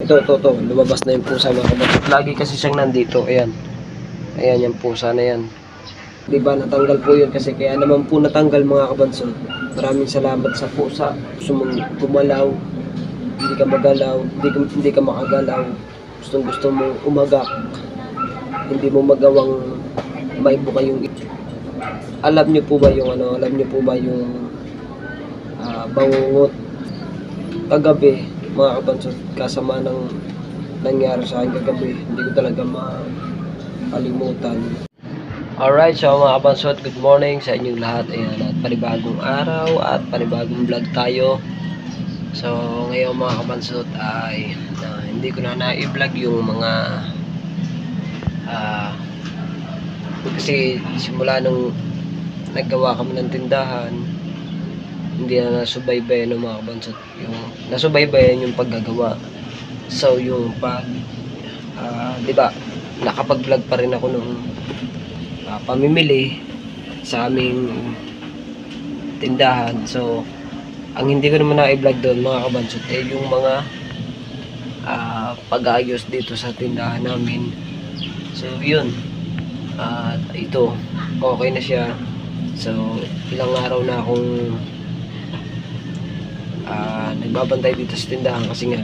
Ito. Lumabas na yung pusa mga kabansot. Lagi kasi siyang nandito. Ayan. Ayan yung pusa na yan. Diba natanggal po yun kasi kaya naman po natanggal mga kabansot. Maraming salamat sa pusa. Gusto mong gumalaw, hindi ka magalaw, hindi ka makagalaw. Gusto mong umagak. Hindi mo magawang maibuka yung alam niyo po ba yung bangungot kagabi mga kabansot, kasama ng nangyari sa akin kagabi, hindi ko talaga makalimutan. Alright, so mga kabansot, good morning sa inyong lahat. Ayan, at panibagong araw at panibagong vlog tayo. So ngayon mga kabansot ay hindi ko na na-vlog yung mga kasi simula nung naggawa kami ng tindahan, hindi na nasubaybayan ng mga kabansot. Yung nasubaybayan yung paggagawa. So yung pag di ba nakapag-vlog pa rin ako nung pamimili sa aming tindahan. So ang hindi ko naman na-vlog doon mga kabansot ay yung mga pag-ayos dito sa tindahan namin. So yun, ito okay na siya. So ilang araw na akong nagbabantay dito sa tindahan kasi nga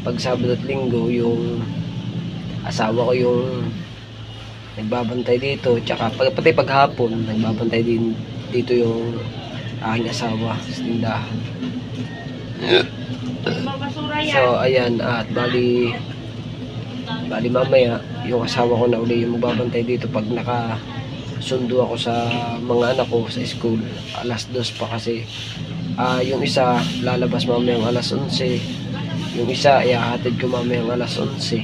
pag Sabado at Linggo yung asawa ko yung nagbabantay dito, tsaka pati paghapon nagbabantay din dito yung aking asawa sa tindahan. So ayan, at bali mamaya yung asawa ko na uli yung magbabantay dito pag nakasundo ako sa mga anak ko sa school. Alas 2 pa kasi yung isa lalabas mamayang alas 11, yung isa ihahatid ko mamayang alas 11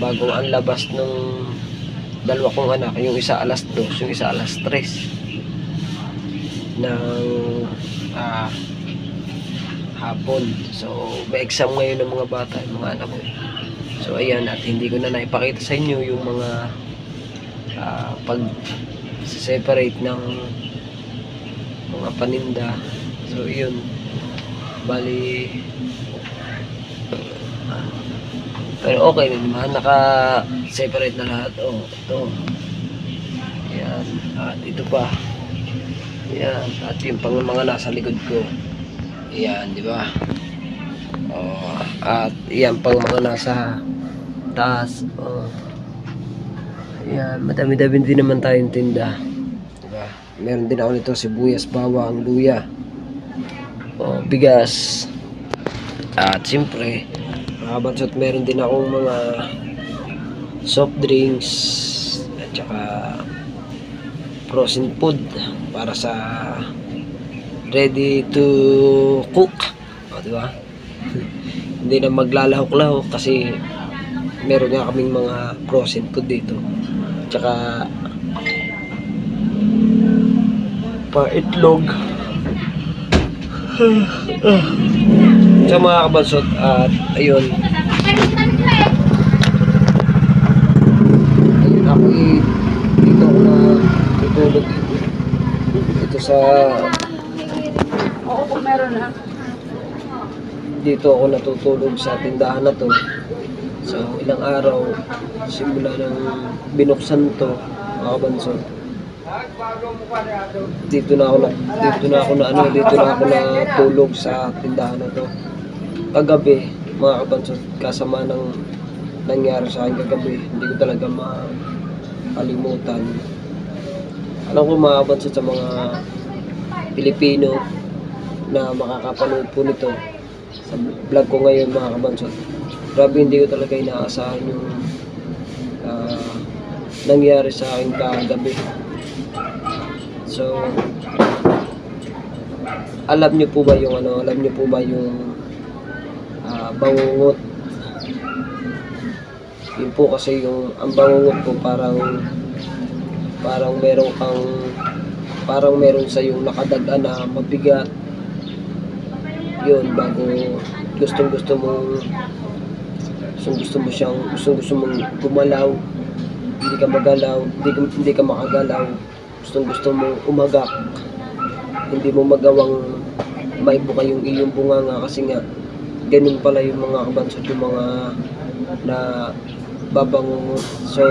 bago ang labas ng dalawa kong anak. Yung isa alas 2, yung isa alas 3 ng hapon. So may exam ngayon ng mga bata, yung mga anak ko. So ayan, at hindi ko na naipakita sa inyo yung mga pag separate ng mga paninda. So yun, bali pero okay naman, naka-separate na lahat. Ito. Ayan, at ito pa. Ayan, at yung pang mga nasa likod ko. Ayan, di ba? At yan pang mga nasa taas. Ayan, madami-dami din naman tayong tinda. Diba? Meron din ako nito sibuyas, bawang, luya, bigas. At siyempre mga kabansot, meron din akong mga soft drinks at saka frozen food para sa ready to cook. Diba? Hindi na maglalahok-lahok kasi meron nga kaming mga frozen food dito. Tsaka pa-itlog. So mga kabansot, at ayun ako dito ako na tutulog dito sa dito ako natutulog sa tindahan na to. So ilang araw simula ng binuksan to mga kabansot, dito na ako natulog sa tindahan na to. Kagabi mga kabansot, kasama ng nangyari sa akin kagabi, hindi ko talaga makalimutan. Alam ko mga kabansot, sa mga Pilipino na makakapanood po nito sa vlog ko ngayon mga kabansot, grabe hindi ko talaga inaasahan yung nangyari sa akin kagabi. So alam niyo po ba yung bangungot? Yun po kasi ang bangungot po parang meron sa yung nakadagan na mabigat. Yun, bago gusto mong gumalaw, hindi ka magalaw, hindi ka makagalaw. Gusto mong umagak, hindi mo magawang maibuka yung iyong bunganga kasi nga ganun pala yung mga kabansot, yung mga na babangungot. So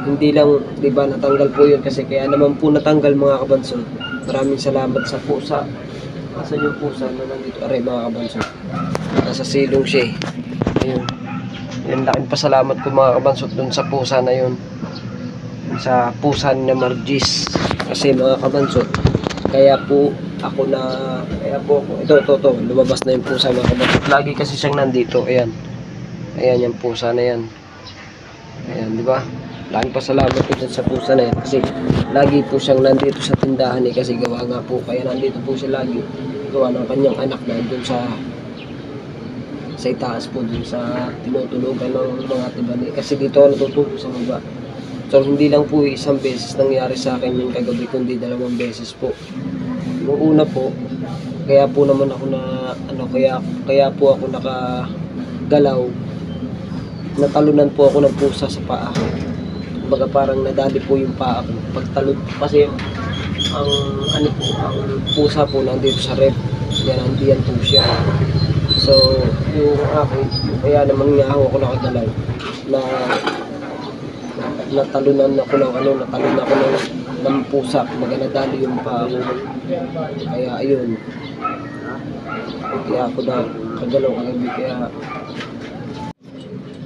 hindi lang, di ba, natanggal po yun kasi kaya naman po natanggal mga kabansot. Maraming salamat sa pusa. Asan yung pusa na nandito? Aray mga kabansot, nasa silong siya eh. Ayun, yun, laking pasalamat ko mga kabansot dun sa pusa na yun, sa pusa na Margis. Kasi mga kabansot, kaya po ako ito, lumabas na yung pusa mga kabansot. Lagi kasi siyang nandito, ayan yung pusa na yan, ayan, di ba? Laking pasalamat ko dyan sa pusa na yan kasi lagi po siyang nandito sa tindahan eh, kasi gawa nga po, kaya nandito po siya lagi, gawa ng kanyang anak na dun sa itaas po, dun sa tinutulugan ng mga tibani, kasi dito ako natutulog sa baba. So hindi lang po isang beses nangyari sa akin yung kagabi, kundi 2 beses po. Yung una po, kaya po naman ako na kaya po ako nakagalaw, natalunan po ako ng pusa sa paa. Kumbaga parang nadali po yung paa ko pagtalon, kasi ang pusa po nandito sa rep, nandiyan po siya. So yung akin, kaya naman nga ako nakagalaw, na natalunan ako ng pusa, kumbaga nadali yung paa ko. Kaya ayun, kaya ako nakagalaw kagabi, kaya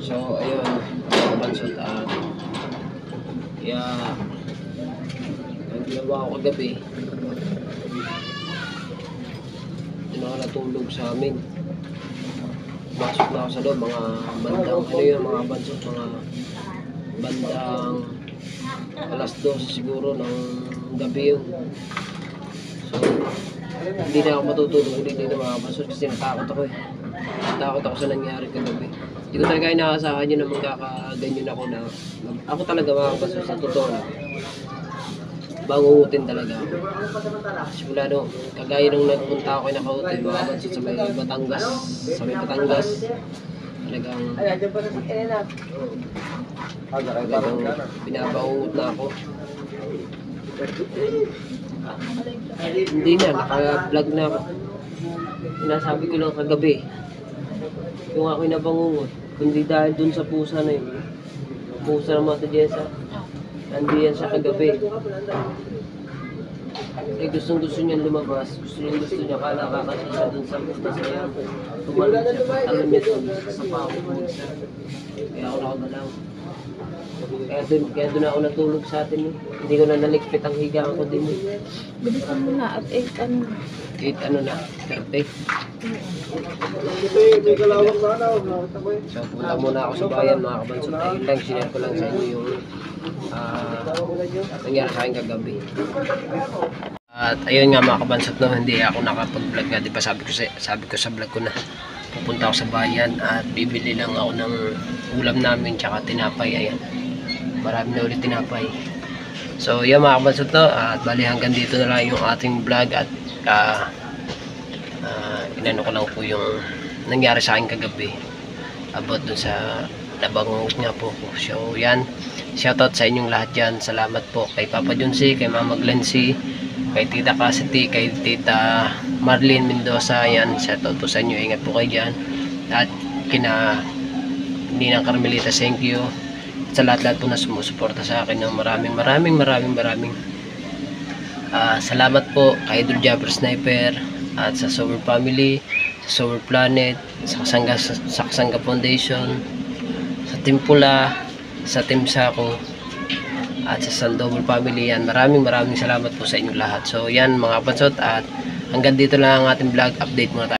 so ayun mga kabansot, kaya ang ginawa ko kagabi, hindi na ako natulog sa amin. Masok na ako sa loob, mga bandang mga kabansot, mga bandang alas 12 siguro ng gabi yun. So hindi na ako matutulog ulit dito mga kabansot, kasi natakot ako sa nangyari kagabi. Hindi ko talaga inaasahan yun na magkakaganyan ako, na ako talaga mga kabansot, sa totoo lang, bangungutin talaga ako. Simula kagaya nung nagpunta ako kay Nakautin mga kabansot sa may Batangas, talagang binabangungot na ako. Hindi na, naka-vlog na ako. Sinasabi ko lang kagabi, yung ako'y nabangungot, kundi dahil dun sa pusa na yun, pusa ng Mata Jessa, nandiyan siya kagabi. Eh gusto niya lumabas, gusto niya kalakakasin siya dun sa butas na yan. Tumalun siya, pagtalon niya dun sa pako po siya. Kaya ako nakagalaw. Kaya dun ako natulog sa atin eh. Hindi ko na naligpit ang higaan ko din eh. Bilisan mo na at 8 na, 30. So punta muna ako sa bayan mga kabansot. Ayun lang, sinare ko lang sa inyo yung nangyari sa akin kagabi. At ayun nga mga kabansot, no, hindi ako nakapag-vlog nga, di ba sabi ko sa vlog ko na pupunta ako sa bayan at bibili lang ako ng ulam namin tsaka tinapay. Ayan, marami na ulit tinapay. So yan mga kabansot, no, at bali hanggang dito na lang yung ating vlog, at inano ko lang po yung nangyari sa akin kagabi about dun sa nabangungot nga po ko. So yan, shoutout sa inyong lahat dyan. Salamat po kay Papa Junsi, kay Mama Glency, kay Tita Cassidy, kay Tita Marlene Mendoza. Yan, shoutout po sa inyo, ingat po kayo dyan. At kina Ninang Carmelita, thank you. At sa lahat-lahat po na sumusuporta sa akin, no? Maraming salamat po kay Idol Jabber Sniper, at sa Sower Family, sa Sower Planet, sa Kasangga Foundation, sa Team Pula, sa Team Sako, at sa Sandoval Family. Yan, maraming salamat po sa inyo lahat. So yan mga kabansot, at hanggang dito lang ang ating vlog. Update muna tayo.